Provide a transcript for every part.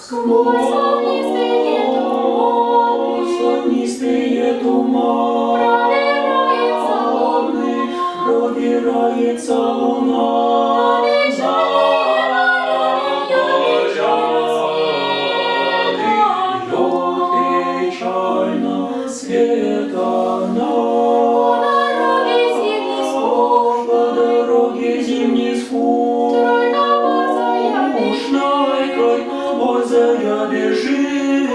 Сквозь огнистые туманы пробирается луна. Печально света по дороге зимний скуч, шнайкой борзая бежит,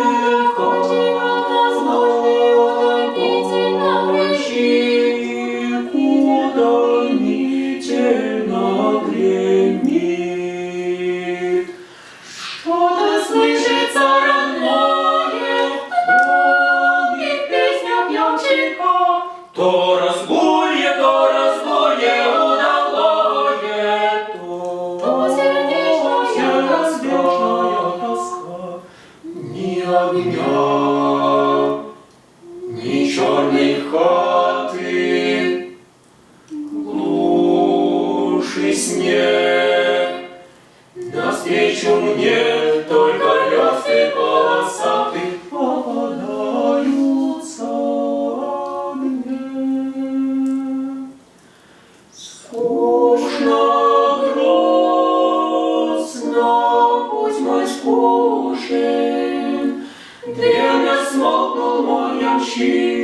утомительно гремит. Что-то слышится родное, долгих песнях ямщика, то разбойе удалое, то сердечная тоска. Ни огня, ни черной хаты, глушь и снег. Навстречу мне только лёсты полосаты попадаются мне. Скучно, грустно, путь мой скучен, древно смолкнул мой ямщик.